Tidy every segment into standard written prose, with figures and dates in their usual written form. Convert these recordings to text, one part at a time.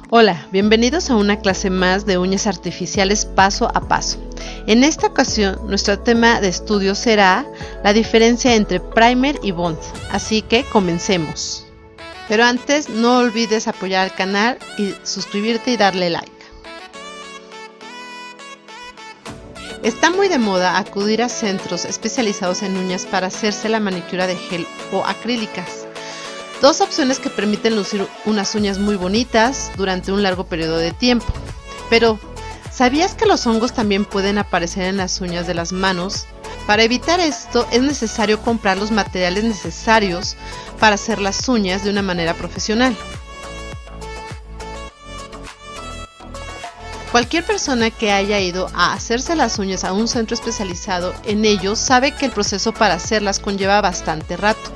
Hola, bienvenidos a una clase más de uñas artificiales paso a paso. En esta ocasión, nuestro tema de estudio será la diferencia entre primer y bond, así que comencemos. Pero antes, no olvides apoyar al canal y suscribirte y darle like. Está muy de moda acudir a centros especializados en uñas para hacerse la manicura de gel o acrílicas. Dos opciones que permiten lucir unas uñas muy bonitas durante un largo periodo de tiempo. Pero, ¿sabías que los hongos también pueden aparecer en las uñas de las manos? Para evitar esto es necesario comprar los materiales necesarios para hacer las uñas de una manera profesional. Cualquier persona que haya ido a hacerse las uñas a un centro especializado en ello sabe que el proceso para hacerlas conlleva bastante rato,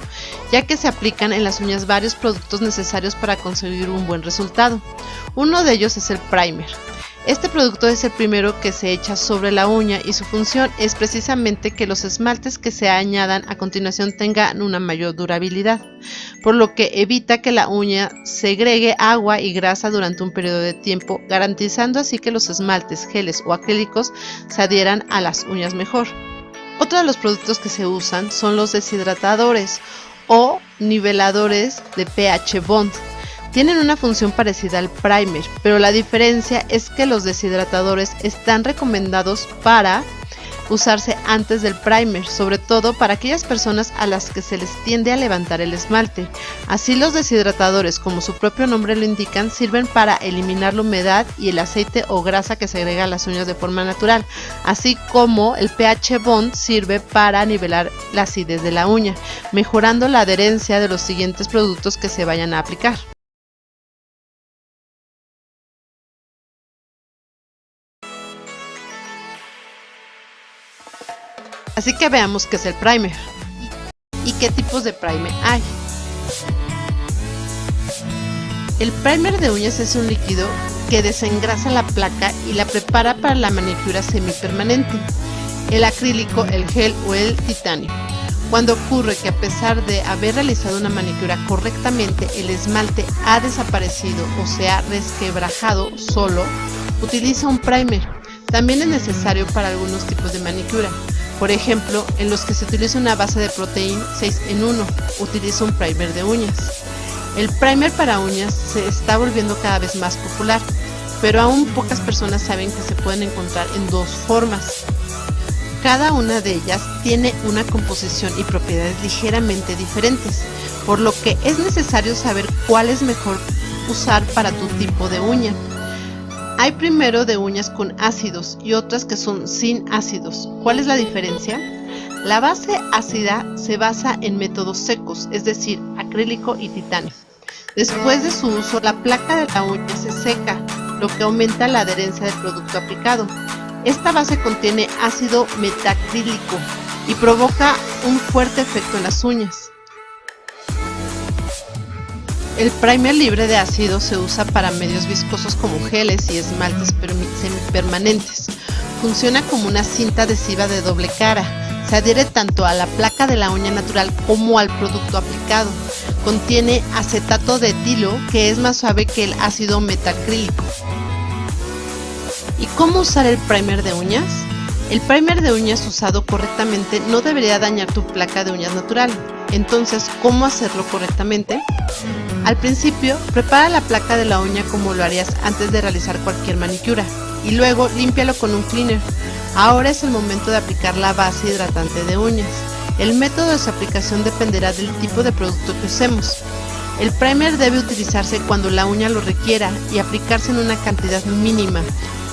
ya que se aplican en las uñas varios productos necesarios para conseguir un buen resultado. Uno de ellos es el primer. Este producto es el primero que se echa sobre la uña y su función es precisamente que los esmaltes que se añadan a continuación tengan una mayor durabilidad, por lo que evita que la uña segregue agua y grasa durante un periodo de tiempo, garantizando así que los esmaltes, geles o acrílicos se adhieran a las uñas mejor. Otro de los productos que se usan son los deshidratadores o niveladores de pH bond. Tienen una función parecida al primer, pero la diferencia es que los deshidratadores están recomendados para usarse antes del primer, sobre todo para aquellas personas a las que se les tiende a levantar el esmalte. Así, los deshidratadores, como su propio nombre lo indican, sirven para eliminar la humedad y el aceite o grasa que segrega las uñas de forma natural, así como el pH bond sirve para nivelar la acidez de la uña, mejorando la adherencia de los siguientes productos que se vayan a aplicar. Así que veamos qué es el primer y qué tipos de primer hay. El primer de uñas es un líquido que desengrasa la placa y la prepara para la manicura semipermanente, el acrílico, el gel o el titanio. Cuando ocurre que a pesar de haber realizado una manicura correctamente, el esmalte ha desaparecido o se ha resquebrajado solo, utiliza un primer. También es necesario para algunos tipos de manicura. Por ejemplo, en los que se utiliza una base de proteína 6 en 1, utiliza un primer de uñas. El primer para uñas se está volviendo cada vez más popular, pero aún pocas personas saben que se pueden encontrar en dos formas. Cada una de ellas tiene una composición y propiedades ligeramente diferentes, por lo que es necesario saber cuál es mejor usar para tu tipo de uña. Hay primero de uñas con ácidos y otras que son sin ácidos. ¿Cuál es la diferencia? La base ácida se basa en métodos secos, es decir, acrílico y titanio. Después de su uso, la placa de la uña se seca, lo que aumenta la adherencia del producto aplicado. Esta base contiene ácido metacrílico y provoca un fuerte efecto en las uñas. El primer libre de ácido se usa para medios viscosos como geles y esmaltes semipermanentes. Funciona como una cinta adhesiva de doble cara. Se adhiere tanto a la placa de la uña natural como al producto aplicado. Contiene acetato de etilo, que es más suave que el ácido metacrílico. ¿Y cómo usar el primer de uñas? El primer de uñas usado correctamente no debería dañar tu placa de uñas natural. Entonces, ¿cómo hacerlo correctamente? Al principio, prepara la placa de la uña como lo harías antes de realizar cualquier manicura y luego límpialo con un cleaner. Ahora es el momento de aplicar la base hidratante de uñas. El método de su aplicación dependerá del tipo de producto que usemos. El primer debe utilizarse cuando la uña lo requiera y aplicarse en una cantidad mínima.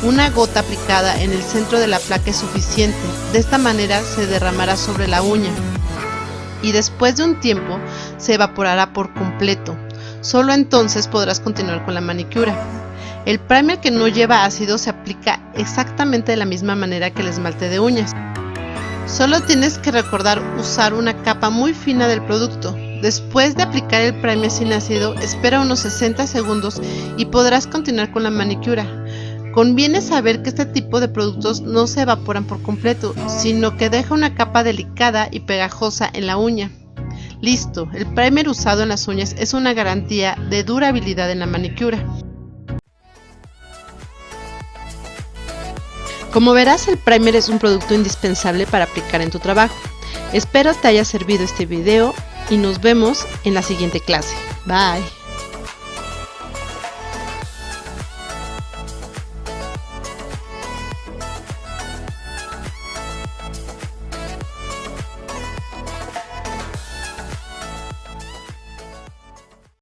Una gota aplicada en el centro de la placa es suficiente. De esta manera se derramará sobre la uña y después de un tiempo se evaporará por completo. Solo entonces podrás continuar con la manicura. El primer que no lleva ácido se aplica exactamente de la misma manera que el esmalte de uñas. Solo tienes que recordar usar una capa muy fina del producto. Después de aplicar el primer sin ácido, espera unos 60 segundos y podrás continuar con la manicura. Conviene saber que este tipo de productos no se evaporan por completo, sino que deja una capa delicada y pegajosa en la uña. Listo, el primer usado en las uñas es una garantía de durabilidad en la manicura. Como verás, el primer es un producto indispensable para aplicar en tu trabajo. Espero te haya servido este video y nos vemos en la siguiente clase. Bye.